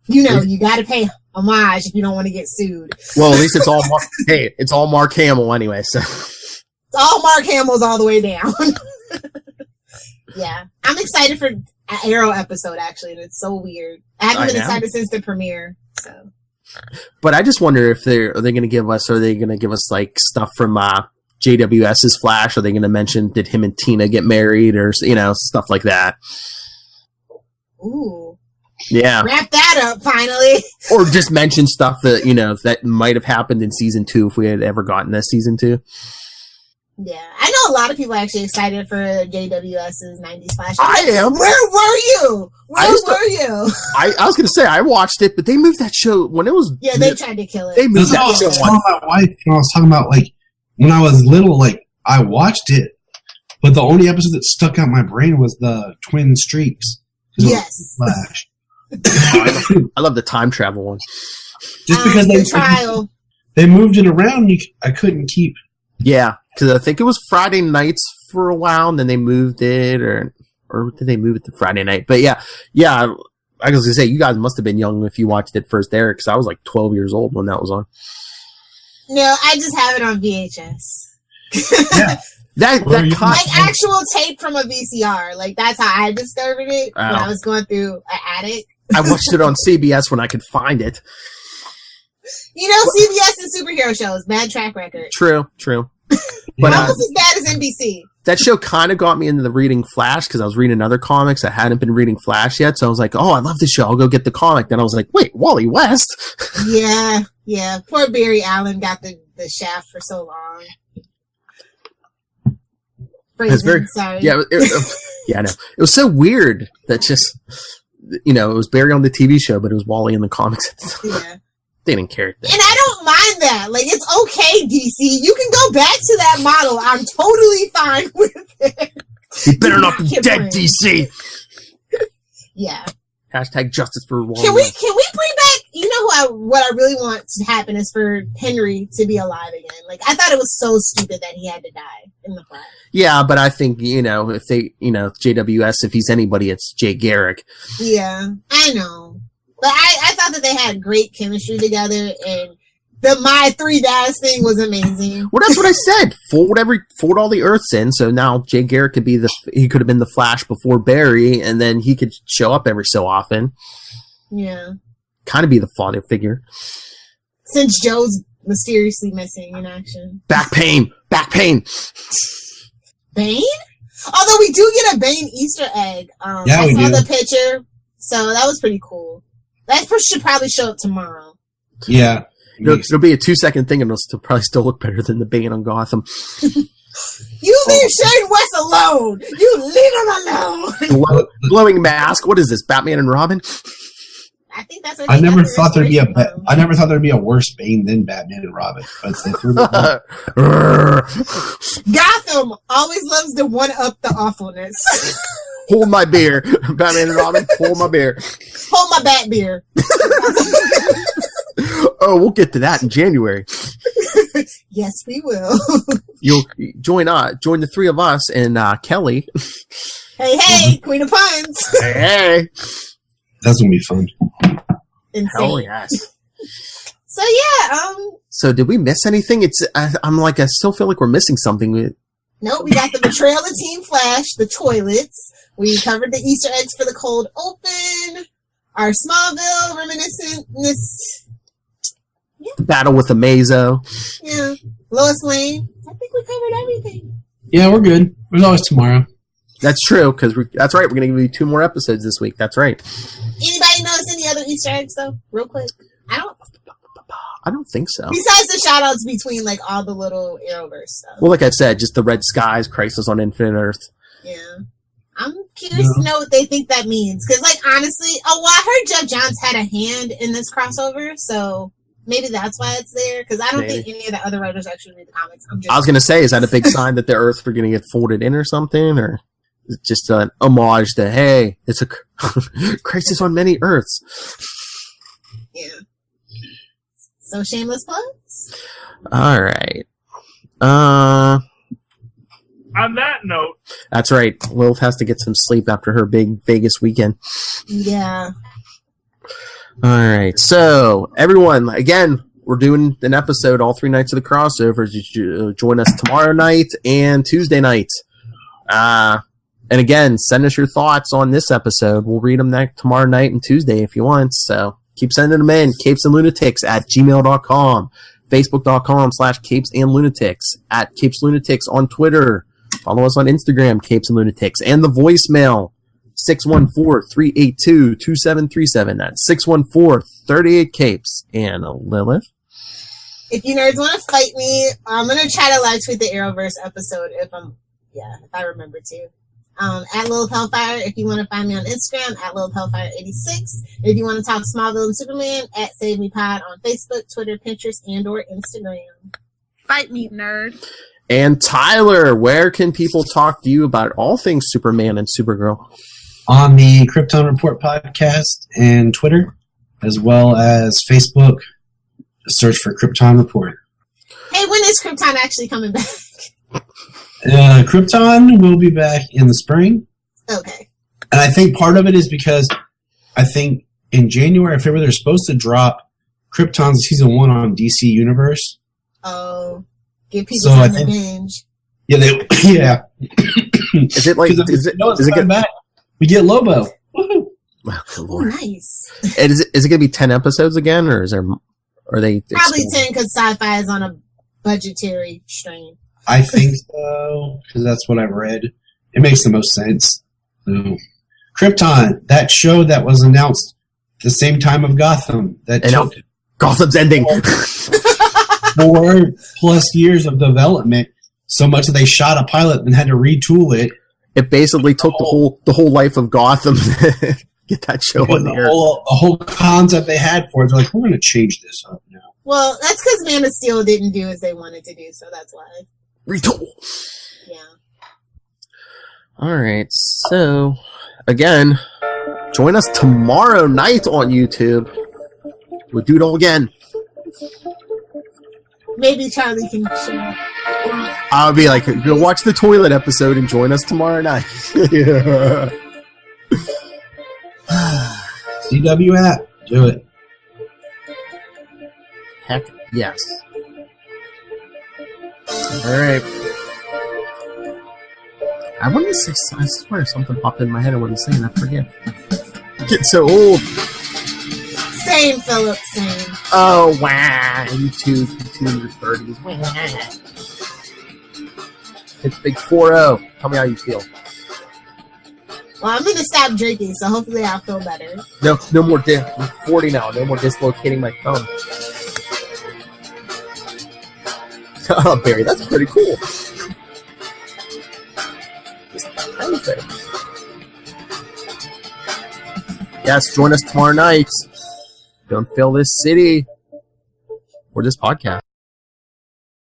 [SPEAKER 6] you got to pay homage if you don't want to get sued.
[SPEAKER 1] Well, at least it's all it's all Mark Hamill anyway. So
[SPEAKER 6] it's all Mark Hamill's all the way down. Yeah, I'm excited for an Arrow episode actually, and it's so weird. I haven't been excited since the premiere. So.
[SPEAKER 1] But I just wonder if are they going to give us like stuff from JWS's Flash? Are they going to mention did him and Tina get married or stuff like that?
[SPEAKER 6] Ooh.
[SPEAKER 1] Yeah.
[SPEAKER 6] Wrap that up finally.
[SPEAKER 1] Or just mention stuff that that might have happened in season 2 if we had ever gotten this season 2.
[SPEAKER 6] Yeah, I know a lot of people are actually excited for JWS's 90s Flash.
[SPEAKER 1] I am.
[SPEAKER 6] Where were you? Where were you?
[SPEAKER 1] I was going to say, I watched it, but they moved that show when it was...
[SPEAKER 6] Yeah, they tried to kill it.
[SPEAKER 1] They moved that show.
[SPEAKER 5] I was talking about my wife, and I was talking about, like, when I was little, like, I watched it, but the only episode that stuck out in my brain was the Twin Streaks.
[SPEAKER 6] Yes.
[SPEAKER 5] Flash.
[SPEAKER 1] I love the time travel one.
[SPEAKER 5] Just because they moved it around, I couldn't keep...
[SPEAKER 1] Yeah, because I think it was Friday nights for a while, and then they moved it, or or did they move it to Friday night? But yeah. I was gonna say, you guys must have been young if you watched it first there, because I was like 12 years old when that was on.
[SPEAKER 6] No, I just have it on VHS.
[SPEAKER 5] Yeah.
[SPEAKER 6] Like actual tape from a VCR. Like that's how I discovered it when I was going through an attic. I
[SPEAKER 1] watched it on CBS when I could find it.
[SPEAKER 6] You know, CBS and superhero shows, bad track record.
[SPEAKER 1] True.
[SPEAKER 6] But almost as bad as NBC.
[SPEAKER 1] That show kind of got me into the reading Flash because I was reading other comics. I hadn't been reading Flash yet, so I was like, "Oh, I love this show. I'll go get the comic." Then I was like, "Wait, Wally West?"
[SPEAKER 6] Yeah. Poor Barry Allen got the shaft for so long. Sorry.
[SPEAKER 1] Yeah, I know. It was so weird that just, it was Barry on the TV show, but it was Wally in the comics at the time. Yeah. They didn't care.
[SPEAKER 6] And I don't mind that. Like, it's okay, DC. You can go back to that model. I'm totally fine with it.
[SPEAKER 1] You better not be dead, DC.
[SPEAKER 6] Yeah.
[SPEAKER 1] Hashtag justice for Wally.
[SPEAKER 6] Can we bring back, what I really want to happen is for Henry to be alive again. Like, I thought it was so stupid that he had to die in the Flash.
[SPEAKER 1] Yeah, but I think, if they, JWS, if he's anybody, it's Jay Garrick.
[SPEAKER 6] Yeah, I know. But I thought that they had great chemistry together, and the My Three Dads thing was amazing.
[SPEAKER 1] Well, that's what I said. Fold all the Earths in, so now Jay Garrick could have been the Flash before Barry, and then he could show up every so often.
[SPEAKER 6] Yeah.
[SPEAKER 1] Kind of be the father figure.
[SPEAKER 6] Since Joe's mysteriously missing in action.
[SPEAKER 1] Back pain.
[SPEAKER 6] Bane? Although we do get a Bane Easter egg. I saw the picture, so that was pretty cool. That should probably show up tomorrow.
[SPEAKER 5] Yeah.
[SPEAKER 1] It'll be a 2-second thing, and it'll probably still look better than the Bane on Gotham.
[SPEAKER 6] You leave Shane West alone! You leave him alone!
[SPEAKER 1] Glowing mask. What is this, Batman and Robin?
[SPEAKER 6] I think that's what
[SPEAKER 5] I never thought there'd be a worse Bane than Batman and Robin. But
[SPEAKER 6] Gotham always loves to one-up the awfulness.
[SPEAKER 1] Hold my beer. Batman and Robin, hold my beer.
[SPEAKER 6] Hold my bat beer.
[SPEAKER 1] Oh, we'll get to that in January.
[SPEAKER 6] Yes, we will.
[SPEAKER 1] You'll join the three of us and Kelly.
[SPEAKER 6] Hey, Queen of Puns.
[SPEAKER 1] Hey.
[SPEAKER 5] That's gonna be fun.
[SPEAKER 6] Insane.
[SPEAKER 1] Hell yes.
[SPEAKER 6] So yeah,
[SPEAKER 1] So did we miss anything? I still feel like we're missing something.
[SPEAKER 6] Nope, we got the betrayal of Team Flash, the toilets. We covered the Easter eggs for the cold open. Our Smallville reminiscentness. Yeah.
[SPEAKER 1] Battle with Amazo.
[SPEAKER 6] Yeah. Lois Lane. I think we covered everything.
[SPEAKER 5] Yeah, we're good. There's always tomorrow.
[SPEAKER 1] That's true, because that's right. We're going to give you 2 more episodes this week. That's right.
[SPEAKER 6] Anybody notice any other Easter eggs, though? Real quick.
[SPEAKER 1] I don't think so.
[SPEAKER 6] Besides the shout-outs between, all the little Arrowverse stuff.
[SPEAKER 1] Well, like I said, just the Red Skies, Crisis on Infinite Earth.
[SPEAKER 6] Yeah. I'm curious to know what they think that means. Because, honestly, I heard Jeff Johns had a hand in this crossover, so maybe that's why it's there. Because I don't think any of the other writers actually read the comics. I was
[SPEAKER 1] going to say, is that a big sign that the Earths are going to get folded in or something? Or is it just an homage to, hey, it's a crisis on many Earths?
[SPEAKER 6] Yeah. So, shameless plugs?
[SPEAKER 1] All right.
[SPEAKER 2] On that note.
[SPEAKER 1] That's right. Lilith has to get some sleep after her big Vegas weekend.
[SPEAKER 6] Yeah.
[SPEAKER 1] All right. So, everyone, again, we're doing an episode all 3 nights of the crossovers. You join us tomorrow night and Tuesday night. And again, send us your thoughts on this episode. We'll read them tomorrow night and Tuesday if you want. So, keep sending them in. Capes and Lunatics @gmail.com. Facebook.com/Capes and Lunatics. @Capes Lunatics on Twitter. Follow us on Instagram, Capes and Lunatics. And the voicemail, 614-382-2737. That's 614-38-Capes. And Lilith?
[SPEAKER 6] If you nerds want to fight me, I'm going to try to live tweet the Arrowverse episode if I remember to. @Lilith Hellfire if you want to find me on Instagram, @Lilith Hellfire86. If you want to talk Smallville and Superman, @SaveMePod on Facebook, Twitter, Pinterest, and/or Instagram.
[SPEAKER 7] Fight me, nerd.
[SPEAKER 1] And Tyler, where can people talk to you about all things Superman and Supergirl?
[SPEAKER 5] On the Krypton Report podcast and Twitter, as well as Facebook. Just search for Krypton Report.
[SPEAKER 6] Hey, when is Krypton actually coming back?
[SPEAKER 5] Krypton will be back in the spring.
[SPEAKER 6] Okay.
[SPEAKER 5] And I think part of it is because I think in January or February they're supposed to drop Krypton's season 1 on DC Universe.
[SPEAKER 6] Oh, give people time to binge.
[SPEAKER 5] Yeah, yeah.
[SPEAKER 1] Is it like? Is it
[SPEAKER 5] good? Back. We get Lobo. Woohoo!
[SPEAKER 1] Oh, good Lord.
[SPEAKER 6] Nice.
[SPEAKER 1] And is it going to be 10 episodes again, or are they
[SPEAKER 6] probably 10 because Sci-Fi is on a budgetary strain?
[SPEAKER 5] I think so because that's what I've read. It makes the most sense. So, Krypton, that show that was announced the same time of Gotham.
[SPEAKER 1] Gotham's ending.
[SPEAKER 5] 4+ years of development. So much that they shot a pilot and had to retool it.
[SPEAKER 1] It basically took the whole life of Gotham to get that show on the air.
[SPEAKER 5] The whole concept they had for it, they're like, we're going to change this up now.
[SPEAKER 6] Well, that's because Man of Steel didn't do as they wanted to do, so that's why.
[SPEAKER 1] Retool.
[SPEAKER 6] Yeah.
[SPEAKER 1] All right, so again, join us tomorrow night on YouTube. We'll do it all again.
[SPEAKER 6] Maybe Charlie can share.
[SPEAKER 1] I'll be like, go watch the toilet episode and join us tomorrow night. Yeah.
[SPEAKER 5] CW app, do it.
[SPEAKER 1] Heck yes. Alright. I wanted to say, I swear something popped in my head I wasn't saying, I forget. I'm getting so old.
[SPEAKER 6] Same, Philip, same.
[SPEAKER 1] Oh, wow. You two in your 30s. Wow. It's big 4-0. Tell me how you feel.
[SPEAKER 6] Well, I'm going to stop drinking, so hopefully I'll feel better.
[SPEAKER 1] No more, I'm 40 now. No more dislocating my thumb. Oh, Barry, that's pretty cool. Yes, join us tomorrow night. Don't fail this city or this podcast.